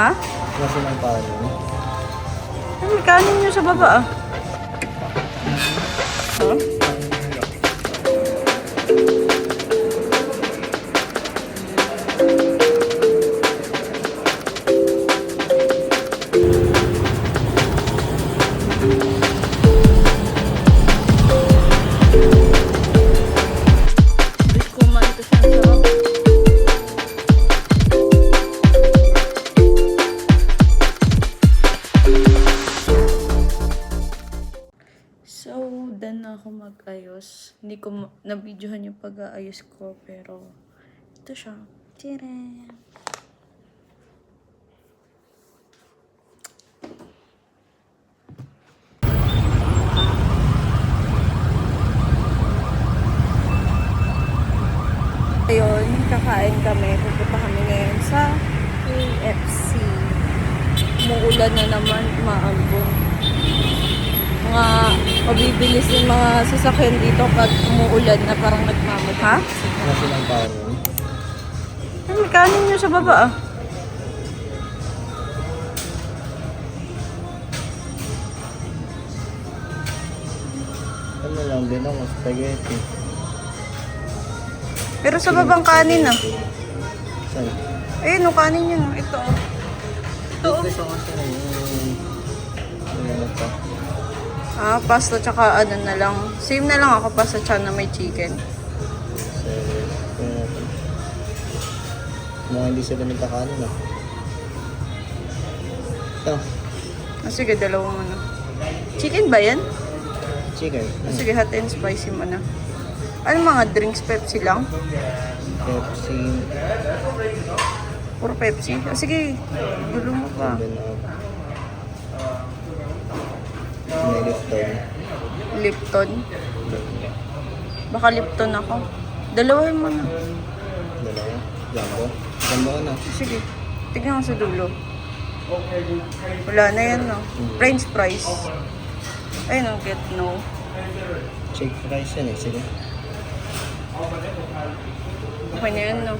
Ha? Kasi ng kanin. Ay, kanin nyo sa baba ah. Ha? Kuman ito siya sa So, done na ako mag-ayos. Hindi ko na-videohan yung pag-aayos ko, pero ito siya. Tira! Ayun, kakain kami. Pupunta kami ngayon sa KFC. Umuulan na naman, maambon. Mga mabibilis yung mga sasakyan dito pag umuulan na parang nagmamad. Ha? Kasi ng kanin. Ay, kanin nyo sa baba ah. Ano lang din ako, spaghetti. Pero sa babang kanin ah. Saan? Ayun, no, kanin nyo. Ito oh. Ito oh. Gusto ko siya yung... Ano pa? Ah, pasta tsaka ano na lang. Same na lang ako, pasta tsaka na may chicken. Mga hindi sila nagkakanin ah. Ito. Ah, sige, dalawa mo na. Chicken ba yan? Chicken. Ah, sige, hot and spicy mo na. Ano mga drinks? Pepsi lang? Pepsi. Puro Pepsi? Ah, sige, dulo mo pa. And then, may Lipton. Lipton? Baka Lipton ako. Dalawahin mo na. Dalawa. Jumbo. Jumbo ka na. Sige, tignan ko sa dulo. Wala na yan, no? French fries. Ayun, no, get no. Shake fries yan eh. Sige. Okay na yan, no?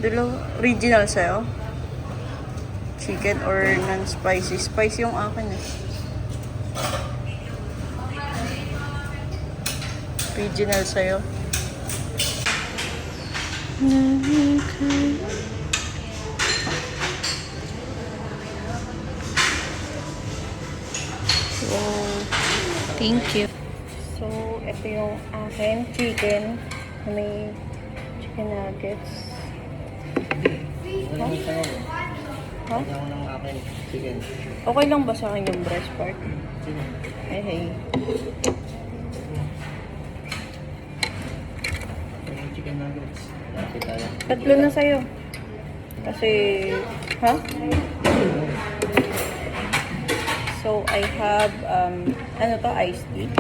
Dalawa, original sa'yo? Chicken or non-spicy? Spicy yung akin eh. Original sa'yo. So, thank you. So, ito yung akin, chicken. May chicken nuggets. Ha? Ha? Ako ng akin. Chicken. Okay lang ba sa akin yung breast part? Hey, hey. Chicken nuggets. Kasi tayo. Tatlo na sa'yo. Kasi, ha? So, I have, ano to, iced tea.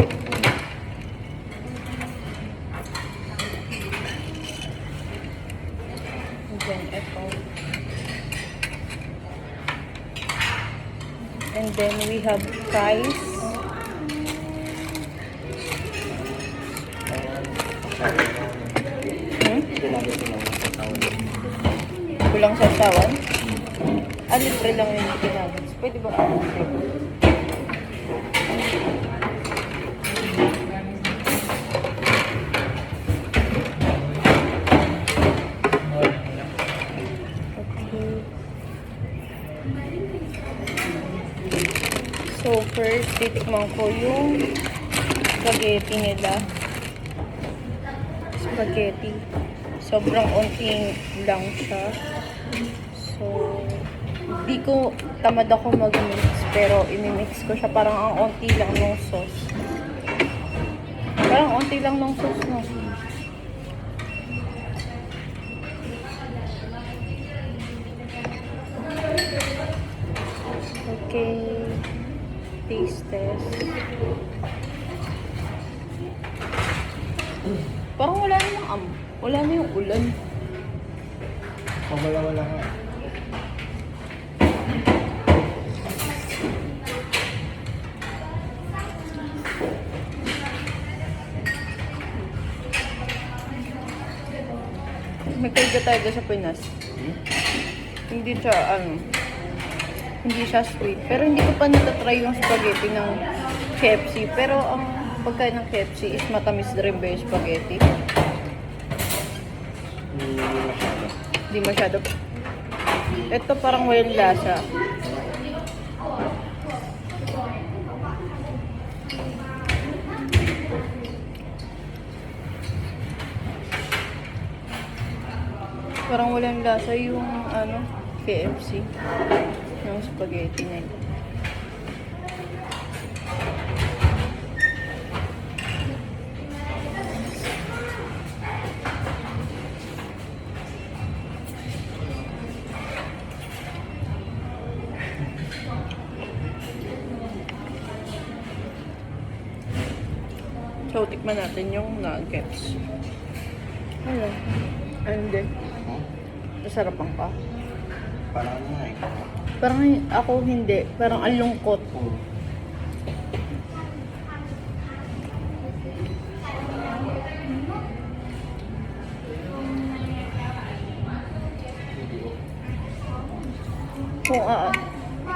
And then, ito. And then, we have fries. Kulang sa sawan? Ah, libre lang yung chicken nuggets. Pwede ba ako? So, first, titikman ko yung spaghetti nila. Spaghetti. Sobrang unting lang siya. So, di ko tamad ako mag-mix, pero imimix ko siya. Parang ang unti lang ng sauce. Parang unti lang ng sauce, no? Okay. Taste test. Parang wala na yung ulan. Wala ka. May karga tayo dyan sa Pinas. Hmm? Hindi siya, hindi siya sweet. Pero hindi ko pa natatry yung spaghetti ng KFC. Pero ang pagkain ng KFC is matamis rin ba yung spaghetti? Hindi masyado. Hindi masyado. Ito parang walang lasa. Parang walang lasa yung KFC. Yung spaghetti nila. So, tikman natin yung nuggets. Ano? And then, nasarapan ka? Parang ano nga eh. Parang ako hindi. Parang ang lungkot. Hmm. Kung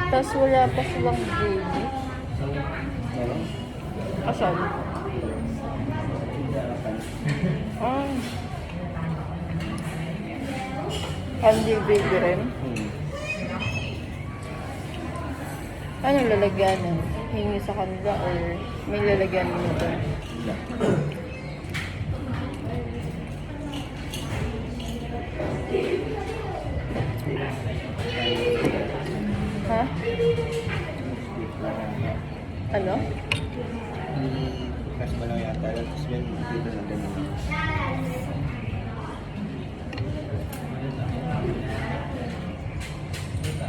tapos wala pa silang gravy. Meron? Asan? Ah. Candy gravy rin. Hmm. Ano lalagyanan? Hingi sa kanila or may lalagyan mo ito? Wala. Ha? Ano? Mas malaw yata. Tapos yun, dito na ganun.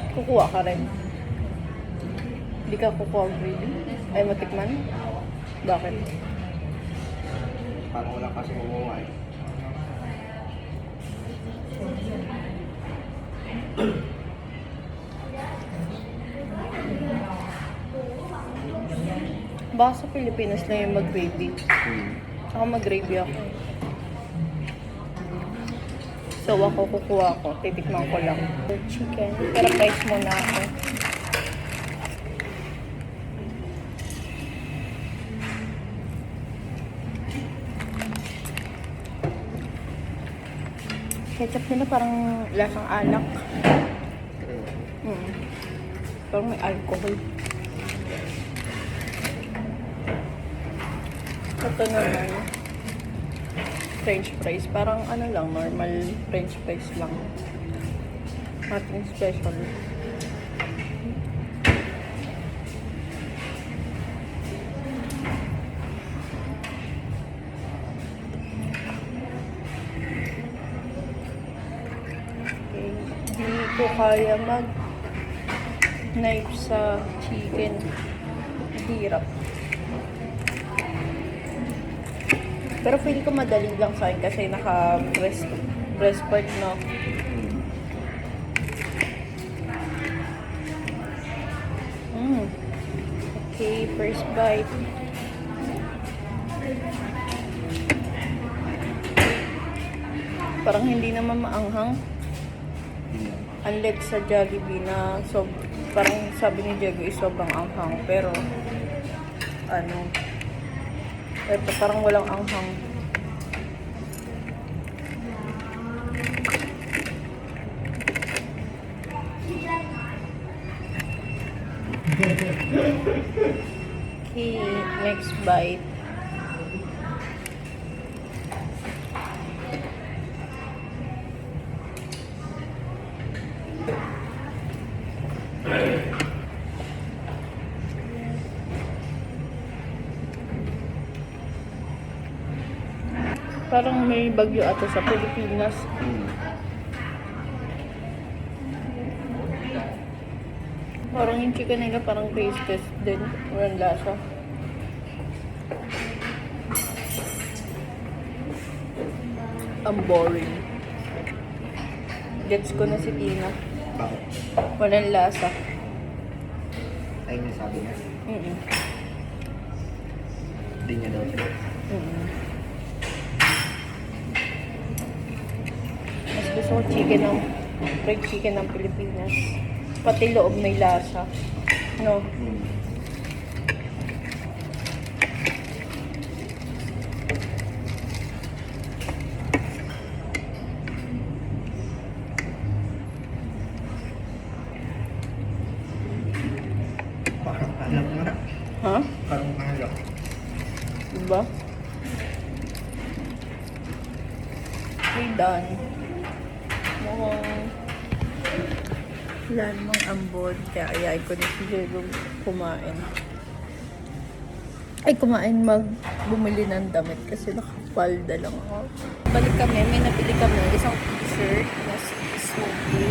Kukuha ka rin. Hindi ka kukuha gravy? Ay, matikman? Bakit? Parang wala kasi kumuha eh. Baka sa Pilipinas lang yung mag-gravy. Hmm. Ako mag-gravy ako. So ako kukuha ko. Titikman ko lang. Chicken. Pero price muna ako. Ketchup nila parang lasang alak. Parang may alcohol. Ito naman, French fries. Parang ano lang, normal French fries lang. Nothing special. Okay. Hindi ko kaya mag-knife sa chicken. Hirap. Pero feel ko madali lang sa akin kasi naka-breast part, no? Okay, first bite. Parang hindi naman maanghang. Unlike sa Jollibee na parang sabi ni Diego is sobrang anghang. Pero, ito parang walang anghang. Okay, next bite. Parang may bagyo ata sa Pilipinas. Parang yung chicken nila parang tasteless din. Walang lasa. Ang boring. Gets ko na si Tina. Bakit? Walang lasa. Ay, may sabi niya. Hindi niya daw siya. gusto ko chicken ng fried chicken ng Pilipinas. Pati loob may lasa. No? Parang alam nga. Ha? Parang alam. Diba? Okay, done. Mukhang wala namang ambon. Kaya ayayin ko na si Diego kumain. Ay, bumili ng damit kasi nakapalda lang ako. Balik kami, may nabili kami isang t-shirt na smoky.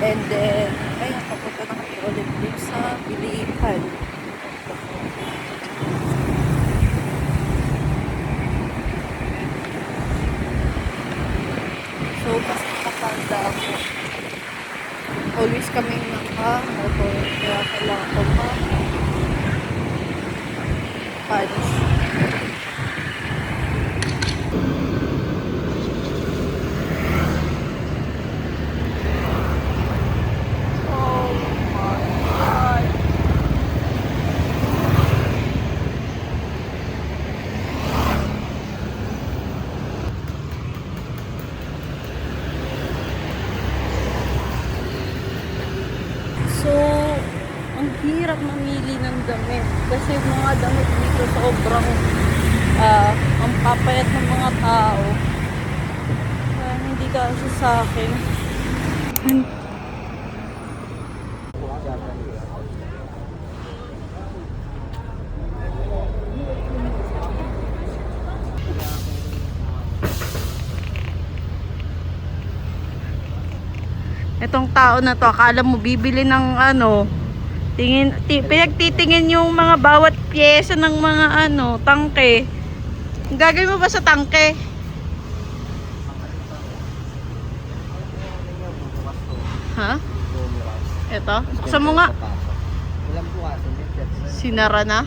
And then, ayun, papunta na kami ulit dun sa bilihan. So, kasi nakapalda ako. Always kami naka-motor, kaya kailangan ko punch. Oh my God. So, ang hirap mamili ng damit. Kasi mga damit dito sobrang ang papayat ng mga tao. Hindi kasi sa akin. Itong tao na to, akala mo bibili ng ano, pinagtitingin yung mga bawat pyesa ng mga ano, tangke. Ang gagawin mo ba sa tangke? Ha? Ito? Buksan mo nga. Ilang bukas, hindi Sinara na?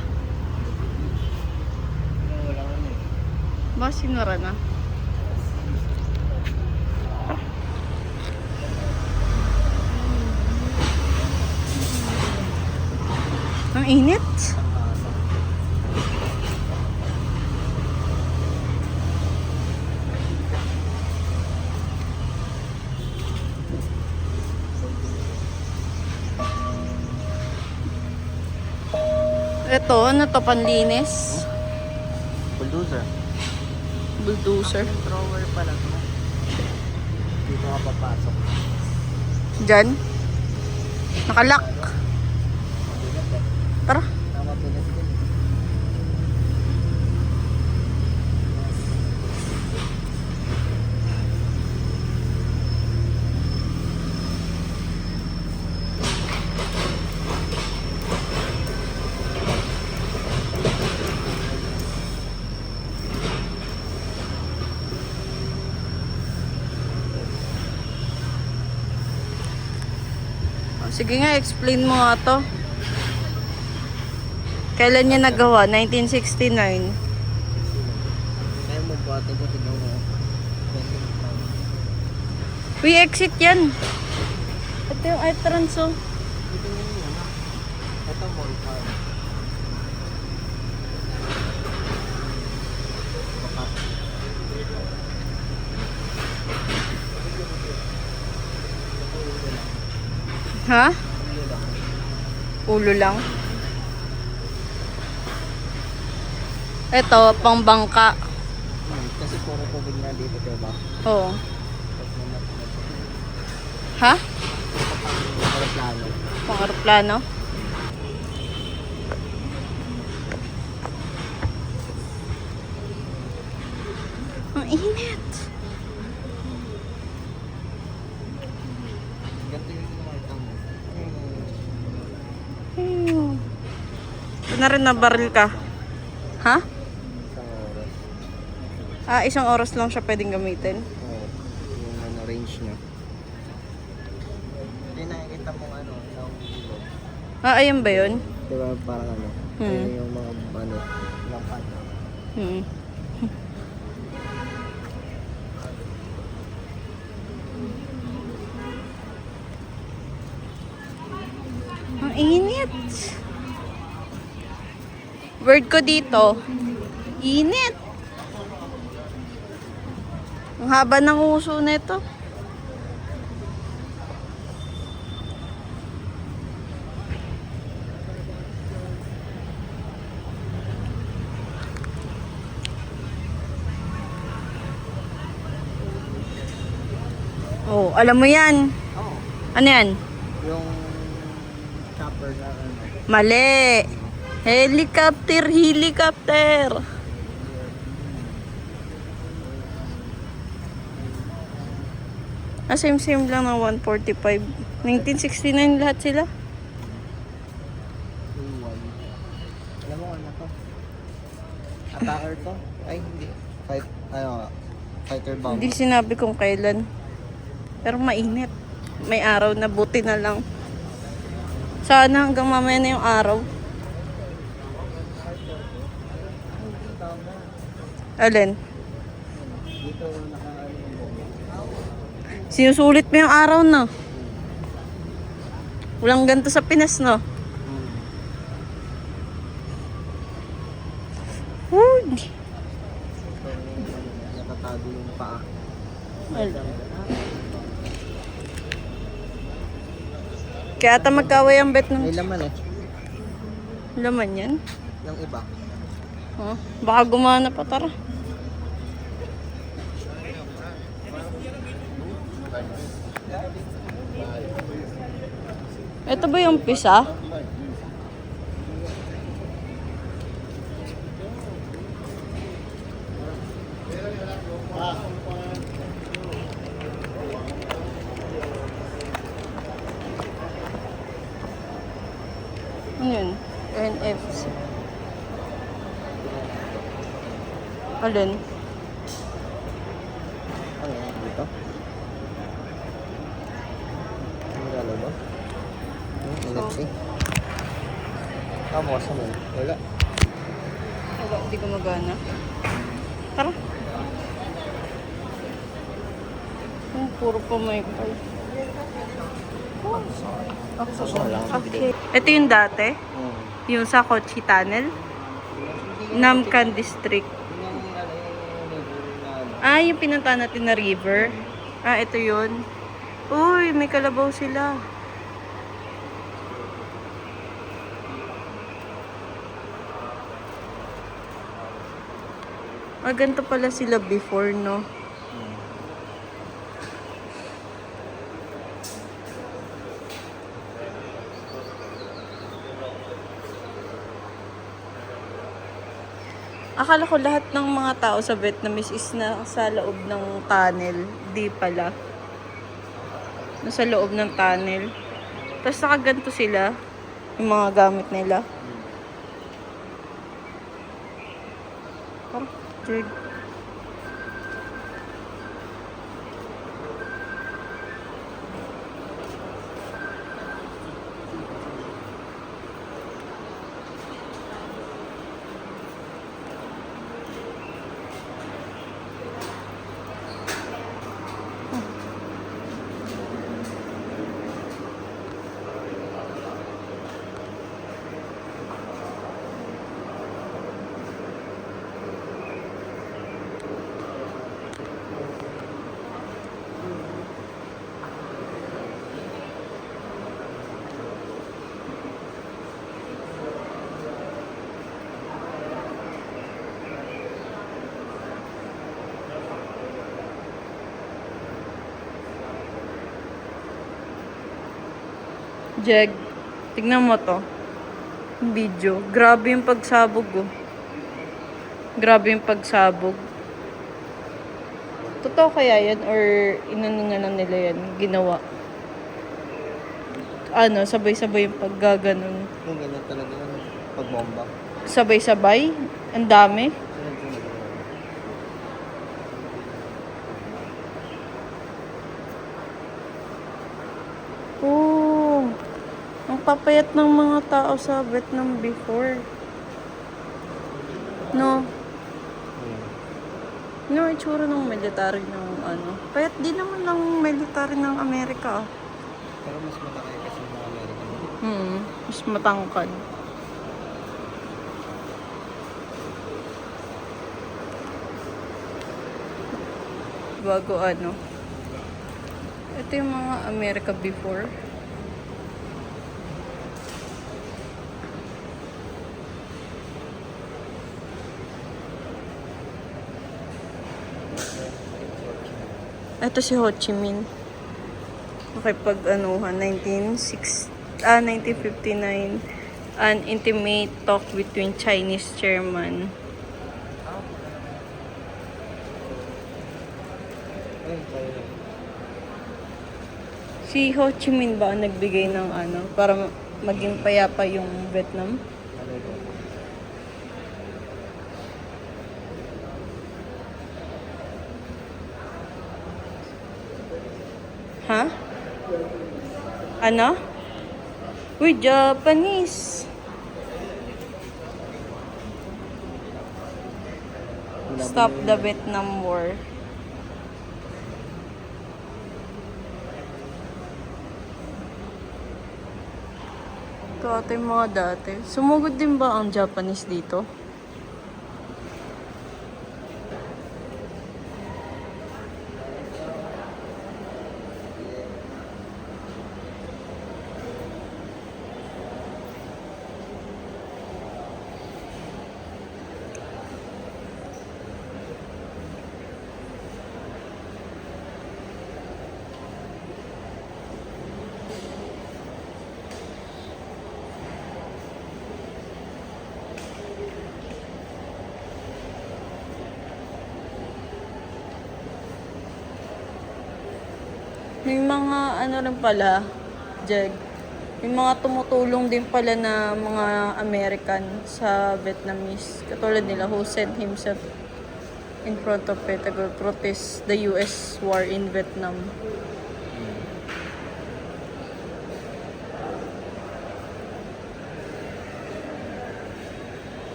Ba, sinara na? Ang init. Ito, ano to, panlinis? Bulldozer. Bulldozer. Drawer pala to. Dito ka papasok. Diyan? Nakalock. Tara. Tama pinas din. Sige nga, explain mo nga to. Kailan niya nagawa? 1969. Kaya mo ba ito ko tignan mo? Uy, exit yan. Ito yung iTrans, oh. Dito yun yun. Ito mall car. Ha? Ulo lang. Ito, pangbangka. Kasi puro tubig na dito, diba? Oo. Ha? Aeroplano. Pang aeroplano? Ang init. Ganito yung nakita mo. Ito na rin na baril ka. Ha? Isang oras. Ah, isang oras lang siya pwedeng gamitin. Oo. Yung ano, range niya. Hindi nakikita mo ano, isang kilo. Ah, ayun ba yun? Diba parang ano, ayun yung mga ano, lampad. Word ko dito, init. Ang haba ng uso nito. Oh, alam mo yan. Oo. Ano yan? Yung chopper na ano. Mali. Helicopter, helicopter. Same-same lang ng 145. 1969 lahat sila. A1. Alam mo ano to? Attacker to? Ay, hindi. Fighter bomb. Hindi sinabi kung kailan. Pero mainit. May araw na, buti na lang. Sana hanggang mamaya na yung araw. Alin? Dito naka-ano yung bomba. Sinusulit mo yung araw na. Walang ganito sa Pinas, no? Uy! Natatago yung paa. Kaya ata magkaway ang bet May ng laman eh. laman yan. Yung iba. Huh? Baka gumana pa, tara. Ito ba yung pisa? Ano yun? NFC. Alin? Ano yan? Dito? Ano galo ba? NFC? Tapos ano? Wala. Wala, hindi gumagana. Tara. Puro pa may pay. Okay. Ito yung dati. Yung sa Kochi Tunnel. Namkan District. Ah, yung pinunta natin na river. Ah, ito yun. Uy, may kalabaw sila. Ah, ganito pala sila before, no? Akala ko lahat ng mga tao sa Vietnamese is na sa loob ng tunnel. Di pala. Nasa loob ng tunnel. Tapos nakaganto sila. Yung mga gamit nila. Parang, dude. Jeg, tignan mo to. Yung video. Grabe yung pagsabog, oh. Grabe yung pagsabog. Totoo kaya yan? Or inano na lang nila yan? Ginawa? Ano, sabay-sabay yung paggaganon. Yung ganyan talaga yung pagbomba. Sabay-sabay? Ang dami? Oh, ang papayat ng mga tao sa Vietnam before. No? No, itsura ng military ng ano. Payat din naman ng military ng Amerika. Pero mas malaki kasi mga American. Mas matangkad. bago ano. Ito yung mga America before. Ito si Ho Chi Minh. Nakipag-anuhan, 1959. An intimate talk between Chinese chairman. Ayun, tayo. Si Ho Chi Minh ba ang nagbigay ng ano, para maging payapa yung Vietnam? Ano ito? Ha? Ano? Uy, Japanese. Stop the Vietnam War. Ito ata yung mga dati. Sumugod din ba ang Japanese dito? May mga ano rin pala, Jeg. May mga tumutulong din pala na mga American sa Vietnamese. Katulad nila who sent himself in front of it to protest the US war in Vietnam.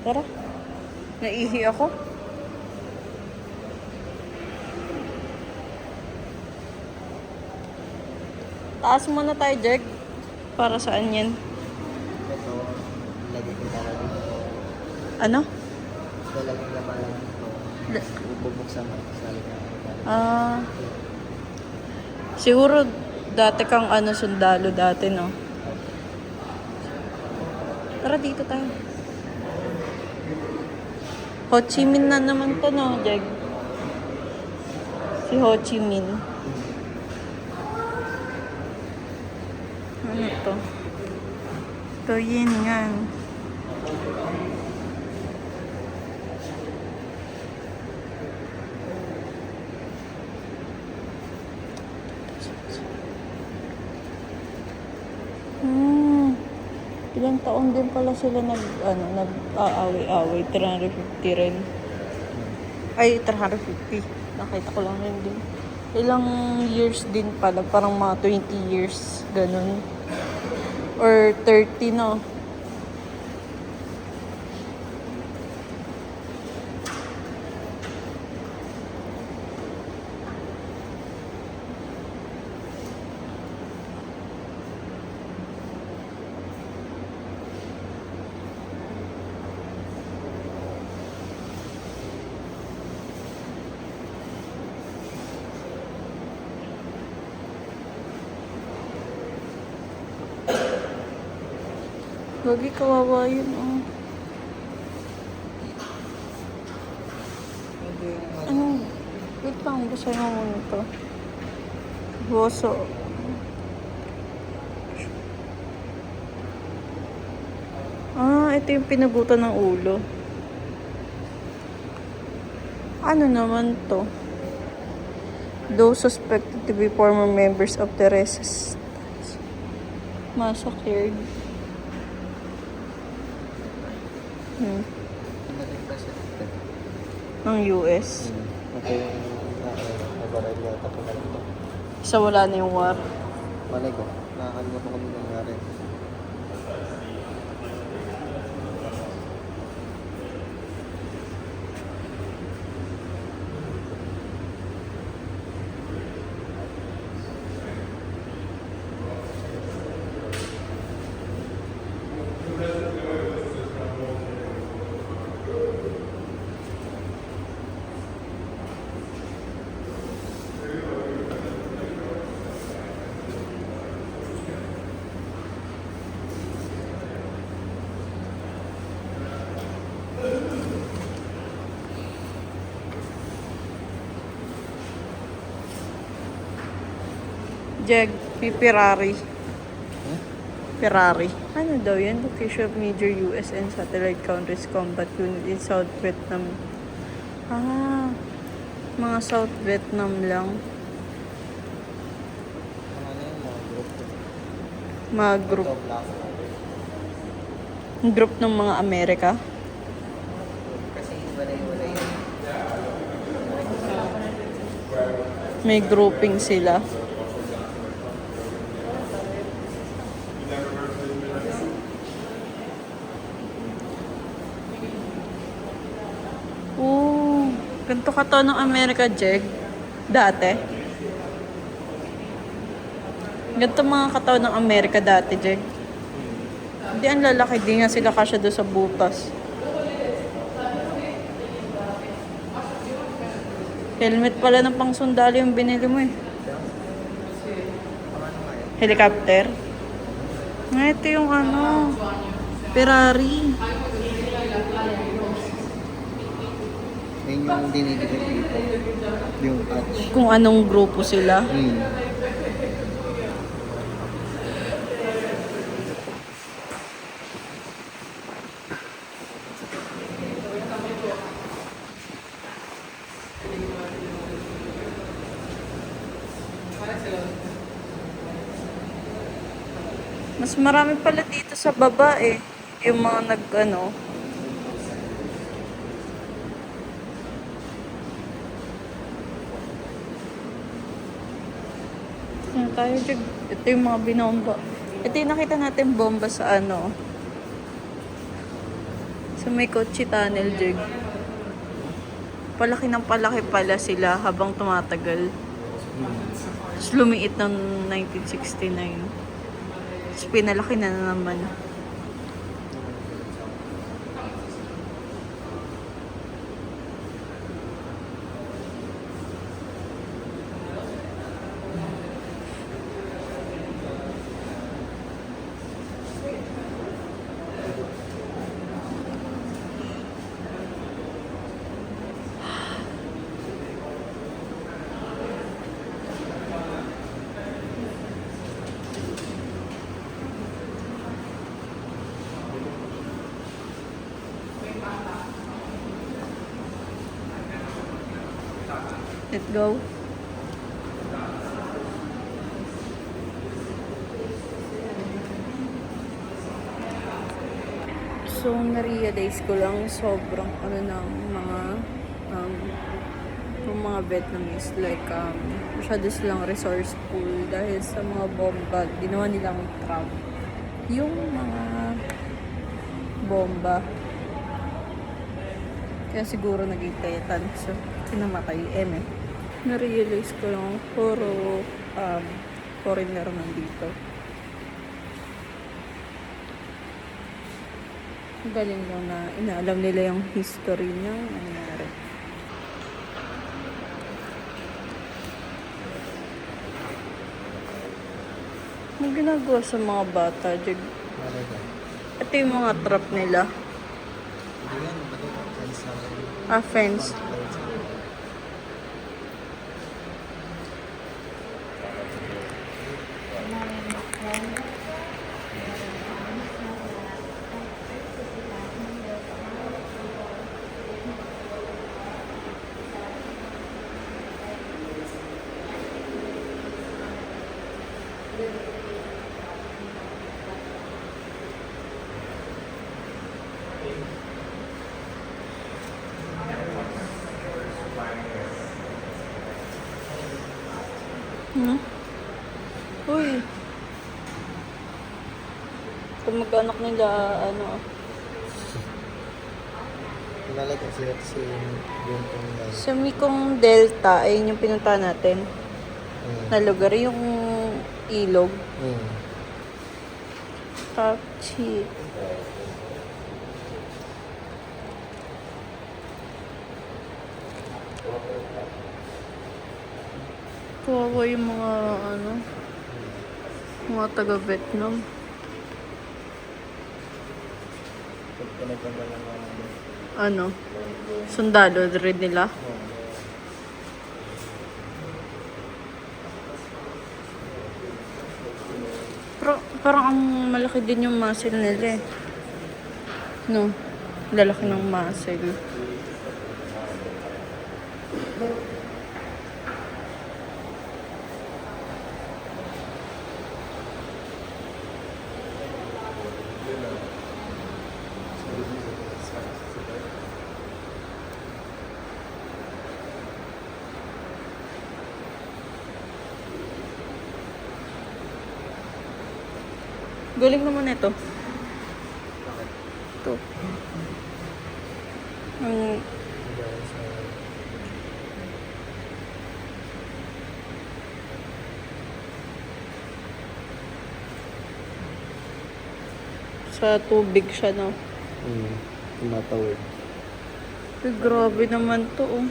Tara. Naihi ako. Taas muna tayo, Jeg. Para saan yan? Ito, lagay ko talaga dito. Ano? Ito, lagay ka pala dito. Bubuksan mo sa lagay. Siguro dati kang ano sundalo dati, no? Tara dito tayo. Ho Chi Minh na naman to, no, Jeg? Si Ho Chi Minh. Ano to? To yin nga. Ilang taon din pala sila nag-aaway-away. 350 rin. Ay, 350. Nakita ko lang rin din. Ilang years din pala. Parang mga 20 years. Ganun. Or 30, no? Gagi, kawawa yun, oh. Ano? Wait lang, basahin mo muna ito. Boso. Ito yung pinagutan ng ulo. Ano naman to? Those suspected to be former members of the resistance massacred. Nating president. Ng US. Ito yung nabaral yata ko na ito. Sa wala na yung war. Malay ko, nakakalimutan ko nung nangyari. Jeg, may Ferrari. Hmm? Ferrari. Ano daw yan? Location of major US and satellite countries combat unit in South Vietnam. Ah, mga South Vietnam lang. Ano yun, mga group. Mga group. Ito, black. Group ng mga Amerika. Kasi wala yun. May grouping sila. Oo. Ganito ka to ng Amerika, Jeg. Dati. Ganito mga katawan ng Amerika dati, Jeg. Hindi ang lalaki. Di nga sila kasya doon sa butas. Helmet pala ng pangsundalo yung binili mo eh. Helicopter. Nga ito yung ano. Ferrari. Yun yung dinidikit dito. Yung patch. Kung anong grupo sila. Mas marami pala dito sa baba eh. Yung mga nag-ano. Ano tayo, Jeg? Ito yung mga binomba. Ito yung nakita natin bomba sa ano. Sa may Kochi Tunnel, Jeg. Palaki ng palaki pala sila habang tumatagal. Tapos lumiit ng 1969. Tapos pinalaki na naman. Let's go. So, na-realize ko lang sobrang ano ng mga Vietnamese like masyado silang resourceful dahil sa mga bomba ginawa nilang trap yung mga bomba kaya siguro naging tetan so kinamatay na-realize ko lang puro foreigner nandito. Galing lang na inaalam nila yung history ng nangyari. Ang ginagawa sa mga bata, Jeg. Ito yung mga trap nila. Hindi yan, bato ka, fence lang. Fence. Uy. Kamag-anak nila, ano. Nalala ko siya kasi yung pong Sa Mekong Delta, ayun yung pinunta natin. Na lugar, yung ilog. Tapchi. Kawawa yung mga, ano, mga taga-Vietnam. Ano? Sundalo rin nila. Parang ang malaki din yung muscle nila eh. No? Lalaki ng muscle. Galing naman ito. Ito. Ang sa tubig siya, no? Tumatawid. Ay, grabe naman to, oh.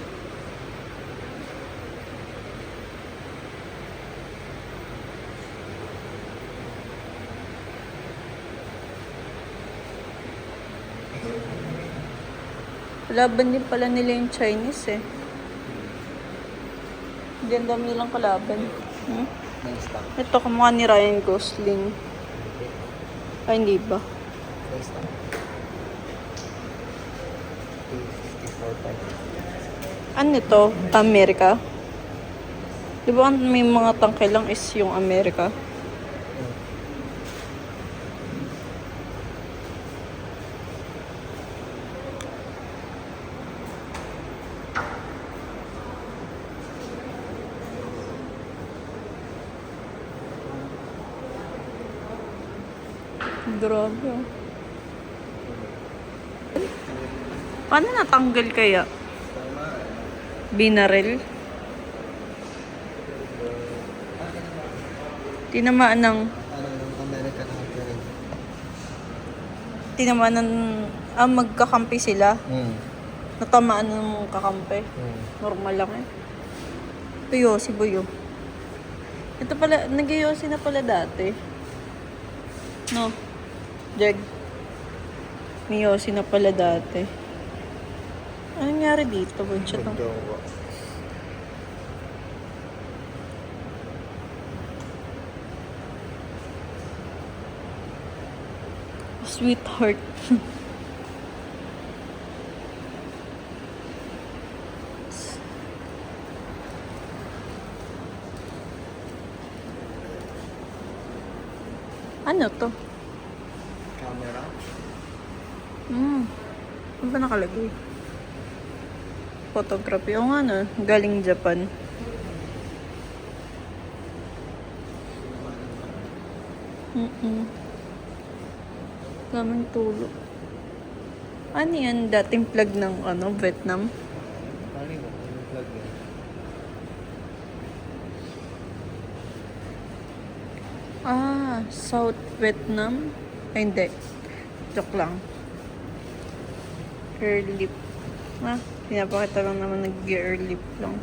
Laban din pala nila yung Chinese, eh. Hindi, ang dami nilang kalaban. Hmm? Nice lang. Ito, kamukha ni Ryan Gosling. Ay, hindi ba? Nice lang. 254 Ano ito? Amerika? Di ba may mga tangke lang is yung Amerika? Grabe, oh. Paano natanggal kaya? Binaril? Tinamaan ng... American Hunter. Tinamaan ng... magkakampi sila. Natamaan ng kakampi. Normal lang eh. Ito Yossi Boy, oh. Ito pala, nag-Yossi na pala dati. No? Jeg. May Yossi na pala dati. Anong nangyari dito? Ba't siya to? Sweetheart. Ano to? Camera. Ano ba nakalagay? Photography. O nga, no? Galing Japan. Daming tulo. Ano yan? Dating flag ng Vietnam? Paano mo? Anong plug yan? South Vietnam? Ay, hindi. Joke lang. Airlift. Pinapakita lang naman nag-airlift lang.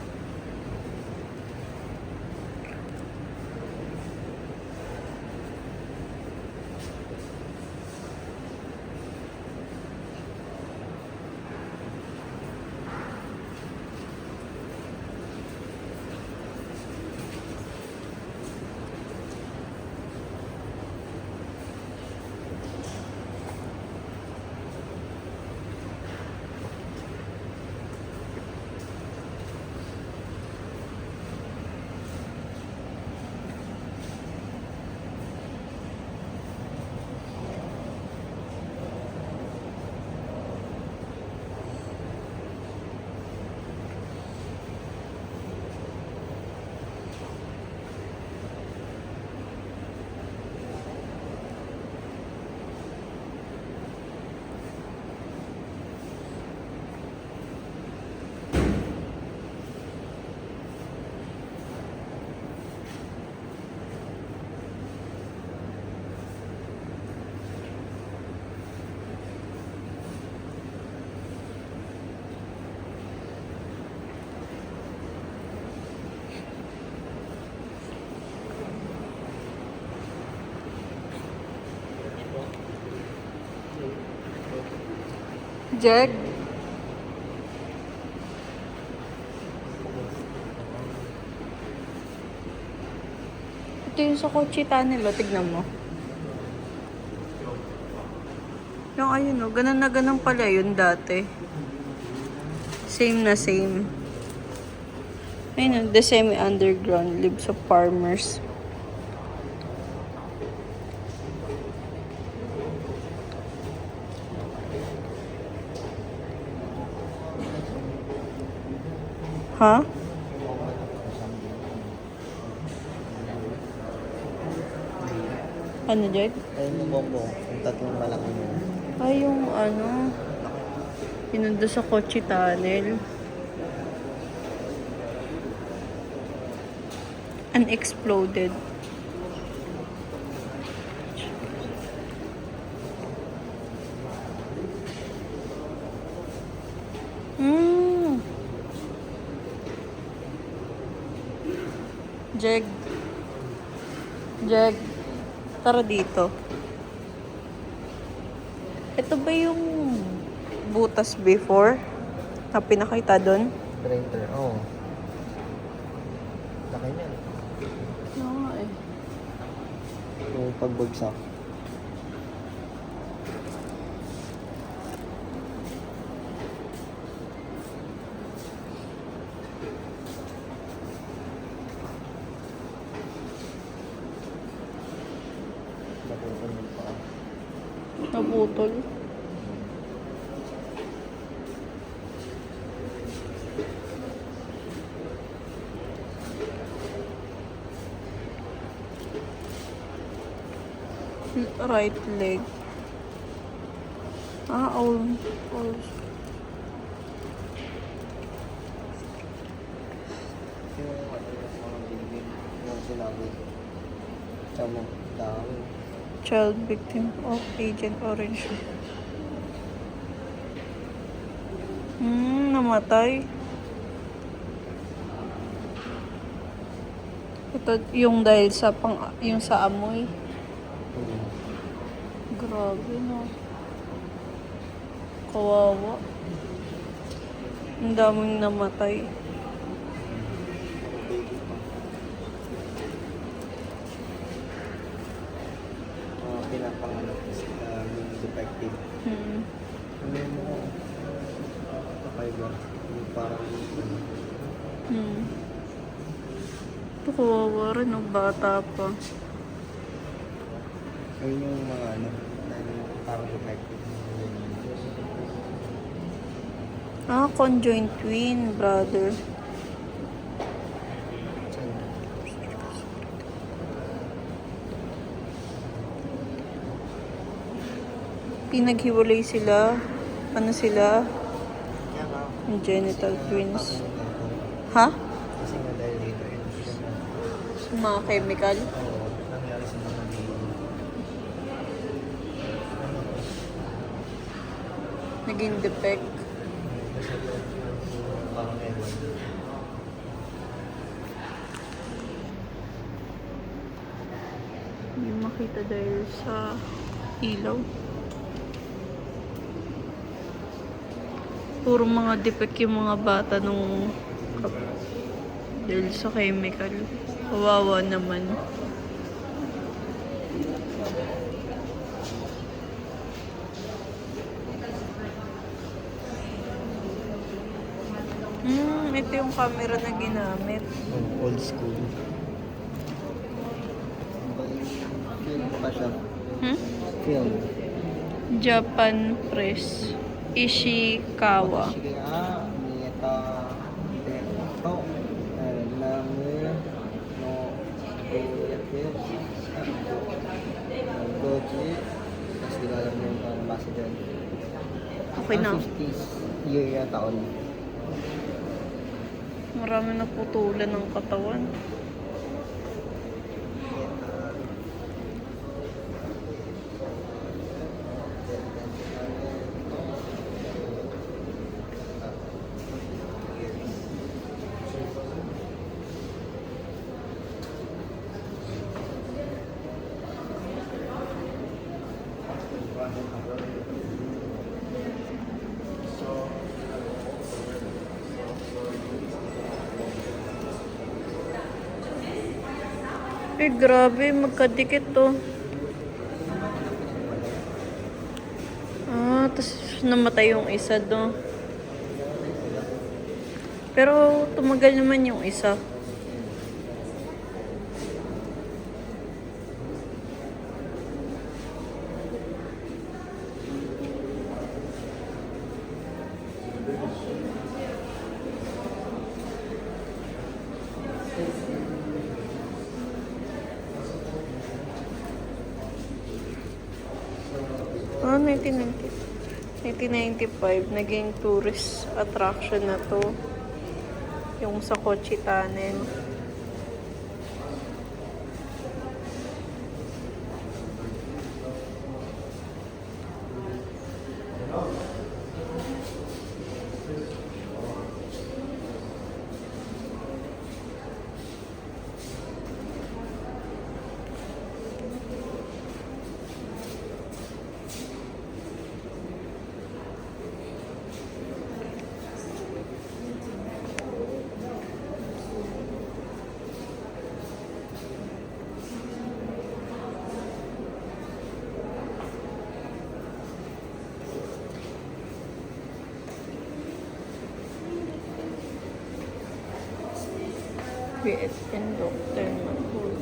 Jag. Ito yung sa kotse tunnel, tignan mo. Yung ayun o, ganun na ganun pala yun dati. Same na same. Ayun o, the semi-underground lives of farmers. Ha? Ano, Jack? Ayun yung bongbong. Yung tatlong malaki mo. Ay, yung ano, pinundo sa Kochi Tunnel. Unexploded. Hmm. Jeg. Jeg. Tara dito. Ito ba yung butas before na pinakita doon? Printer. Oo. Laki niya. Oo eh. Yung pagbagsak. Naputol pa. Naputol. Right leg. All. Yung ano yung mga bilbil. Yung sinabi. Tsamo. Dami. Child victim of Agent Orange. Namatay. Ito yung dahil sa yung sa amoy. Grabe no. Kawawa. Ang daming namatay. Mga pinapanganak yung defective. Ano yung mga kakaiba? Yung parang Ito kawawa rin, no? Bata pa. ayun yung mga ano, parang defective. Conjoined twin, brother. Pinaghiwalay sila. Ano sila? Kaya nga. Genital twins. Kasi Ha? nga dahil dito yun. Sa mga chemical? Oo, nangyari sa mga baby. Naging defect. Kasi parang ewan. Hindi makita dahil sa ilaw. Puro mga defect yung mga bata nung dahil sa chemical. Kawawa naman. Ito yung camera na ginamit. Old school. Film pa siya. Film. Japan Press. Ishikawa. Sige, niyata. Ito. Namu. No. Film. Goji. Tapos di ko alam yung base dyan. Okay na. 50s year yata taon. Marami naputulan ng katawan. Grabe, magkadikit to. tapos namatay yung isa do. Pero tumagal naman yung isa. Ah, 1995, naging tourist attraction na to. Yung sa Kochi Tunnel. BSN Dr. Mahul.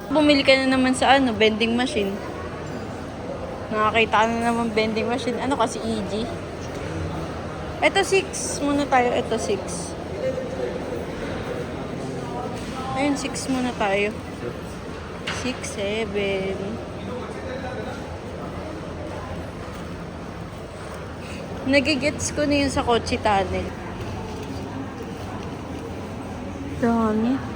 Bumili ka na naman sa vending machine. Nakakita ka na naman vending machine. Ano kasi EG? Ito 6 muna tayo. Ito 6. Ayun, 6 muna tayo. 6, 7. Nagigets ko na yun sa Kochi Tunnel. Dami.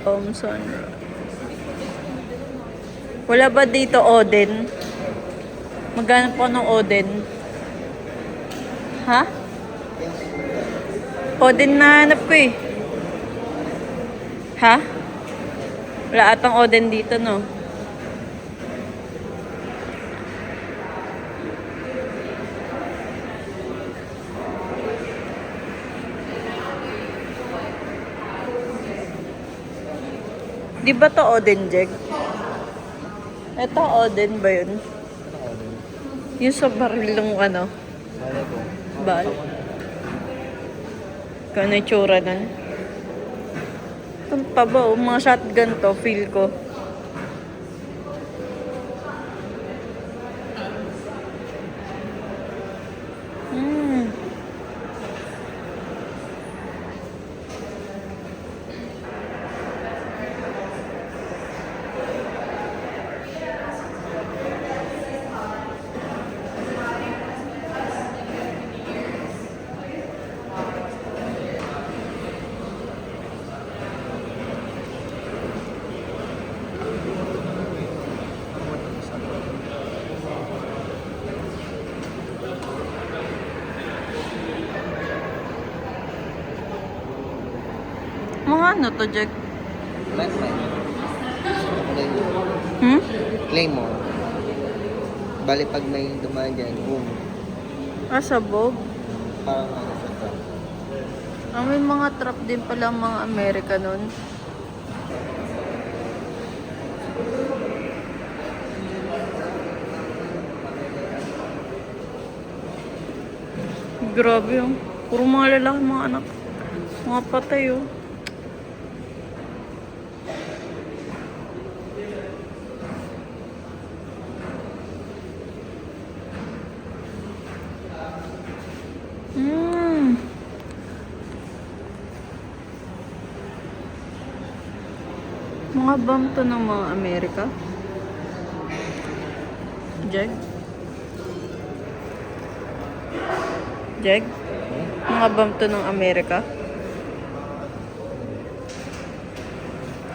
Thompson. Wala ba dito Oden? Maghanap ko ng Oden. Ha? Oden na hanap ko eh. Ha? Wala atang Oden dito, no? Di ba to Oden, Jeg? Ito Oden ba yun? Yung sa baril ng bal. Kano yung tsura nun? Ito pa ba? Mga shotgun to, feel ko. Mga ano to, Jeg? Hmm? Claymore. Bali pag may dumaan dyan, boom. Sabog. Parang ano siya to. May mga trap din pala ang mga Amerika nun. Grabe yung puro mga lalaki, mga anak. Mga patay oh. Mm. Mga bomb to ng mga Amerika. Jeg? Jeg? Mga bomb to ng Amerika.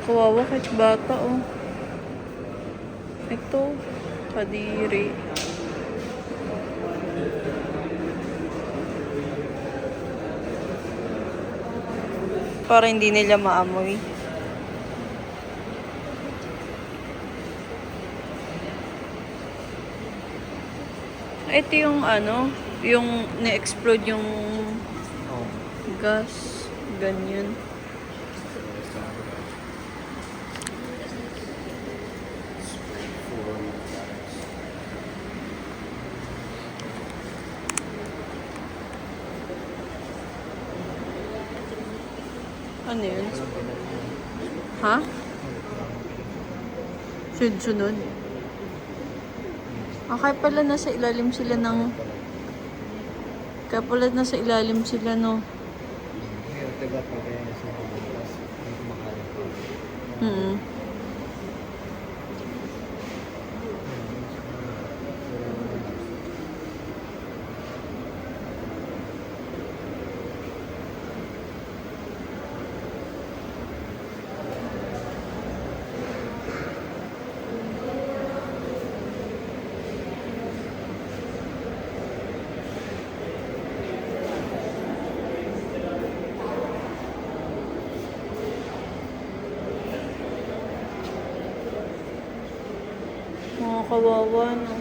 Kawawa kahit bata oh. Ito. Kadiri. Para hindi nila maamoy. Ito yung ano, yung na-explode yung Oh. gas. Ganyan. Ano yun? Ha? Sunod-sunod. Kaya pala nasa ilalim sila ng... Kaya pala nasa ilalim sila, no? Ngayon, diba pag kaya sa pagbukas, may kumakain pa. Hmm. Mga kawawa, no?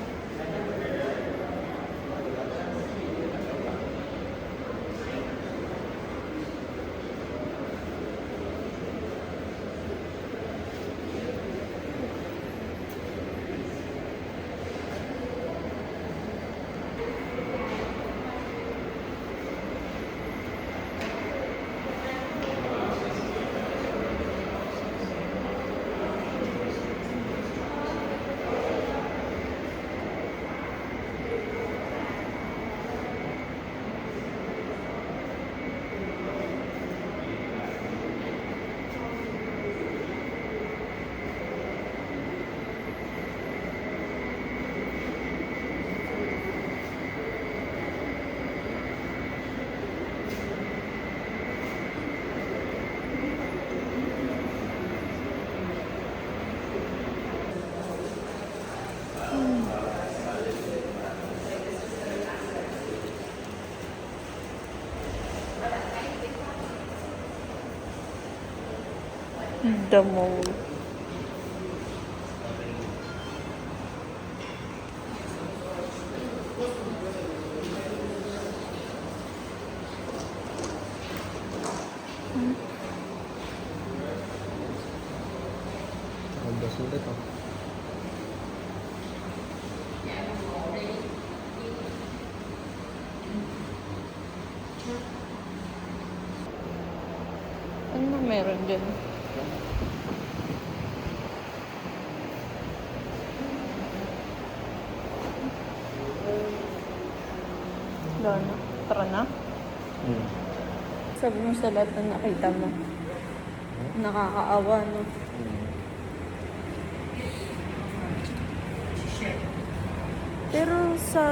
Damo. Ang basura to. Ano na meron dyan? Wala na. Tara na. Sabi mo sa lahat na nakita mo. Nakakaawa, no? Pero sa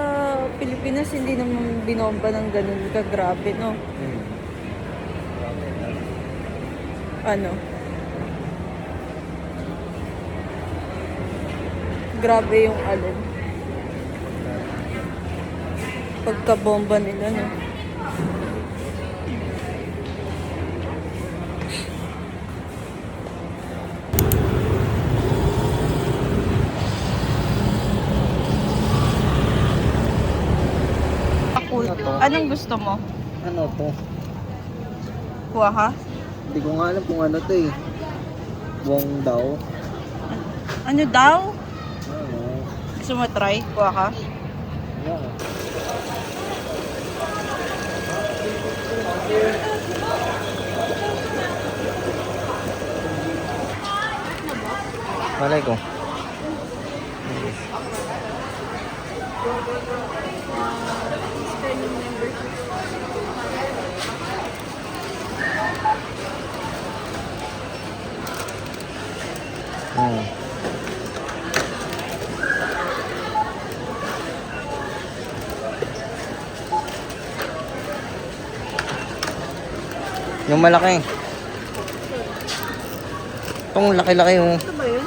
Pilipinas, hindi naman binomba ng ganun kagrabe, no? Ano? Grabe yung alin. Pagkabomba nila, no? Ano to? Anong gusto mo? Ano to? Kuha ka? Hindi ko nga alam kung ano to eh. Buwang daw. Ano daw? Ano? Gusto mo try? Kuha ka? Yeah. Malay ko. Spending membership. Hmm. Yung malaki. Itong laki-laki yung Ito ba yun?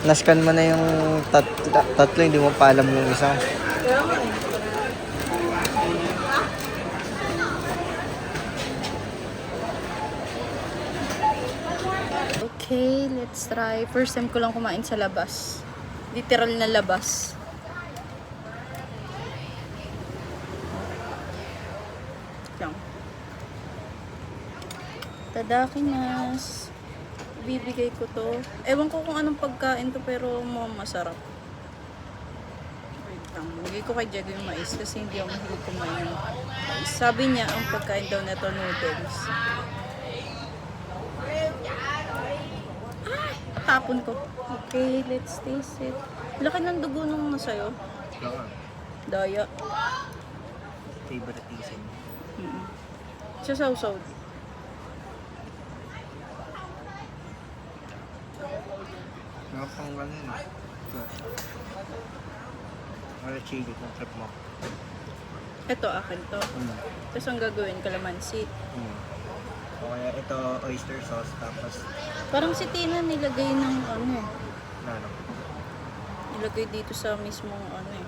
nascan mo na yung tatlo, hindi mo pa alam yung isa. Kaya nga eh. Okay, let's try. First time ko lang kumain sa labas. Literal na labas. Lang. Tadakinas. Bibigay ko to. Ewan ko kung anong pagkain to pero mukhang masarap. Wait lang. Bigay ko kay Diego yung mais kasi hindi ako mahilig kumain ng mais. Sabi niya ang pagkain daw na to noodles. Tapon ko. Okay, let's taste it. Laki ng dugo nung nasa'yo. Daya. Favoritism. Sa sausaw. Mga pang ganun. Wala chili kung trip mo. Ito, akin to. Tapos ang gagawin, kalamansi. O kaya ito, oyster sauce, tapos Parang si Tina nilagay ng ano eh. ano. Nilagay dito sa mismong ano eh.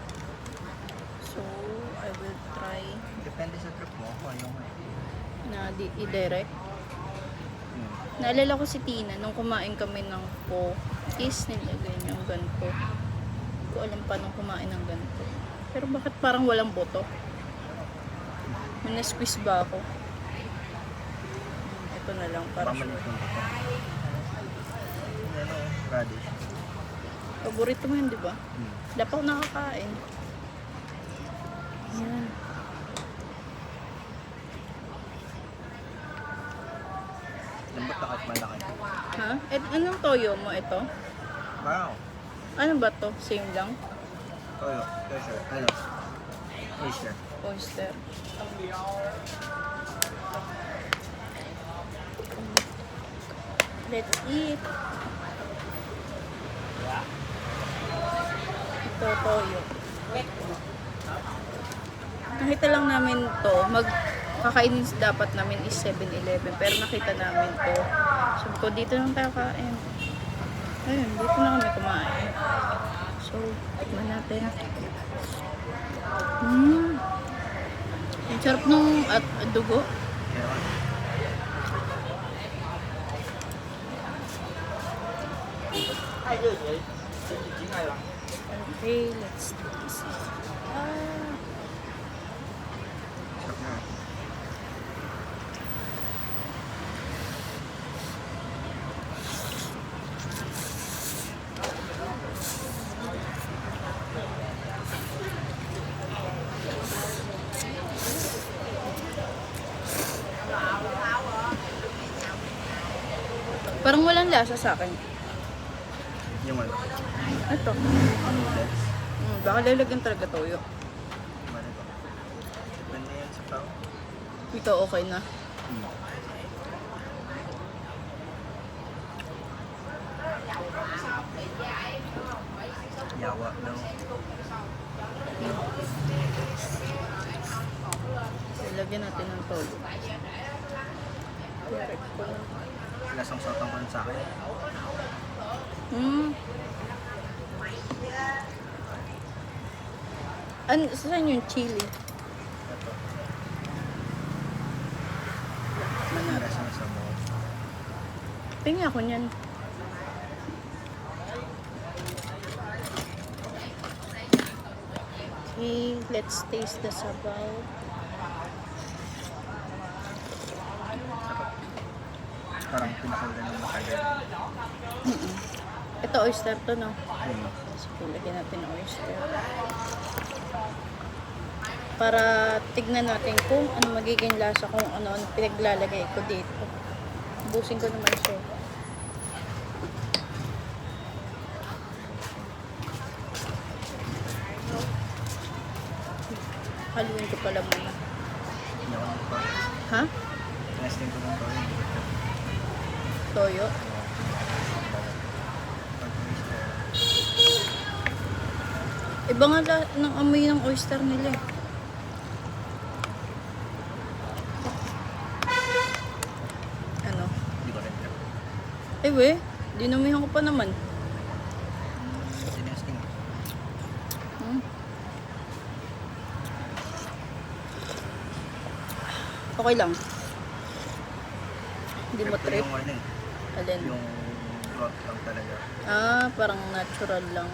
So, I will try Depende sa trip mo kung ano nga. na i-direct. Naalala ko si Tina nung kumain kami ng po is nilagay niyang ganito. Hindi ko alam pa nung kumain ng ganito. Pero bakit parang walang boto? May na-squeeze ba ako? Ito na lang para Pamalik sure. mo ito. Ano, radish. Paborito mo yun, di ba? Dapat ako nakakain. Yan. Lambot na at malaki. Ha? Anong toyo mo ito? Wow. Ano ba to? Same lang? Toyo. Oyster. Ano? Oyster. Oyster. Let's eat. Ito, toyo. Nakita lang namin to. Kakainin dapat namin is 7-Eleven. Pero nakita namin to. Sabi ko, dito lang tayo kain. Ayun, dito na kami kumain. So, tikman natin. Ang sarap nung at dugo. Okay, let's taste it. Parang walang lasa sa akin. Yung ano? Ito. Noodles. Baka lalagyan talaga toyo. Ano ito? Depende yan sa tao. Ito okay na. Yawa daw. Lalagyan natin ng toyo. Correct ko na. Lasang sotong ko sa akin. Saan yung chili? Ito. Manaras na sa mo. Tingnan ako niyan. Okay, let's taste the sabaw. Parang pinakalan ng matagal. Ito oyster to, no? So, lagyan natin ng oyster. Para tignan natin kung ano magiging lasa, kung ano pinaglalagay ko dito. Ubusin ko naman siya. Haluin ko pala muna. Hindi ako nito. Ha? Testing ko ng toyo. Hindi ko ito. Toyo? Iba nga ng amoy ng oyster nila eh. Ano? Hindi ko rin ito. Eh we, dinumihan ko pa naman. Tinesting. Hmm? Okay lang. Hindi mo trip. Yung ano eh. Alin? Yung broth lang talaga. Ah, parang natural lang.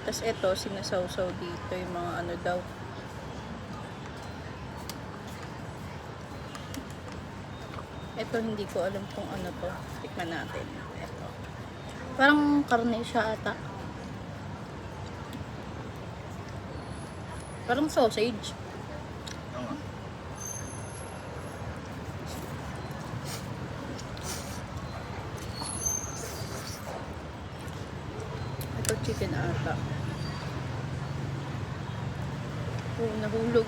Tapos ito, sinasawsaw dito yung mga ano daw. Ito, hindi ko alam kung ano to. Tikman natin. Ito. Parang karne siya ata. Parang sausage. Oo nga. Ito, chicken ata. Oh, nahulog.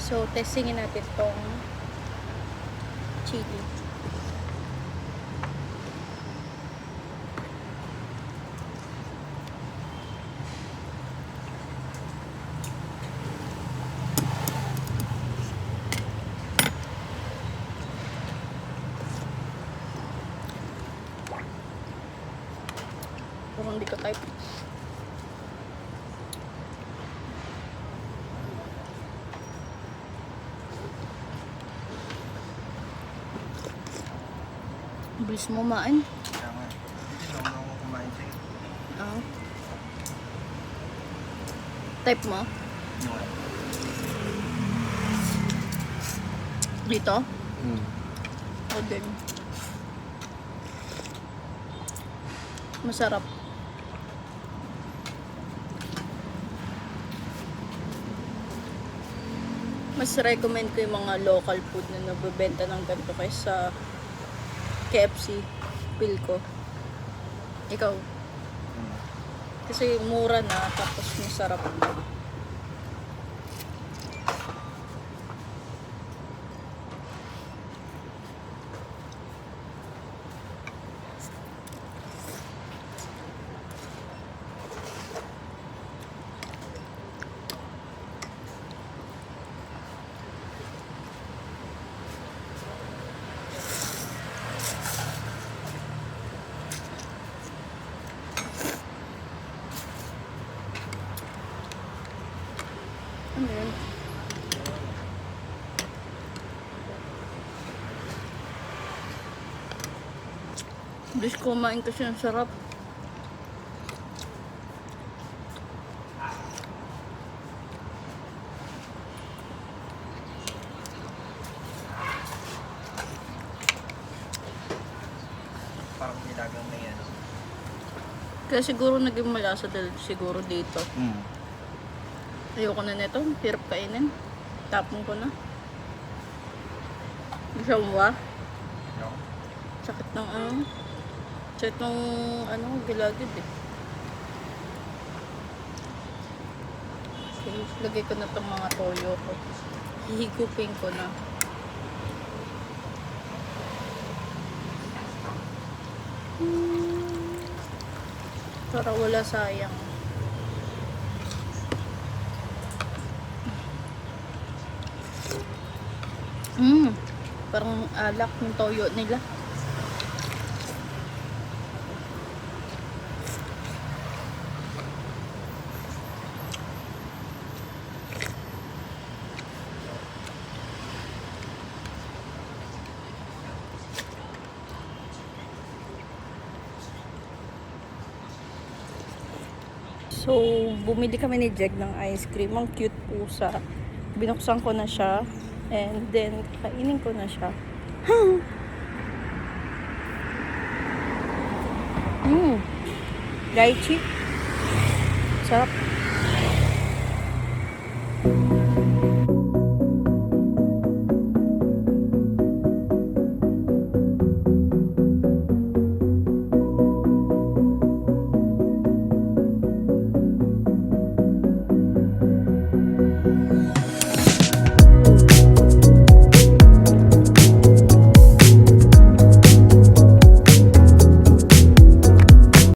So, testingin natin tong chili. Kung hindi ko type. Bilis mo maan. Kaya nga. Hindi na ako kumain sa'yo. Ah. Type mo? Yung ano. Dito? Hmm. O din. Masarap. Mas recommend ko yung mga local food na nabebenta ng ganito kaysa KFC. Feel ko. Ikaw. Hmm. Kasi mura na tapos masarap. Ano yun? Bilis kumain kasi ang sarap. Parang nilagang na yan. Kaya siguro naging malasa dahil siguro dito. Hmm. Ayoko na nito. Hirap kainin. Tapon ko na. Gusto mo ba? No? Sakit ng ano. Sakit ng ano, gilagid eh. Okay, lagay ko na itong mga toyo ko. Hihigupin ko na. Para wala sayang. Parang alak yung toyo nila. So, bumili kami ni Jeg ng ice cream. Ang cute pusa. Binuksan ko na siya. And then, kainin ko na siya. Lychee. Sarap.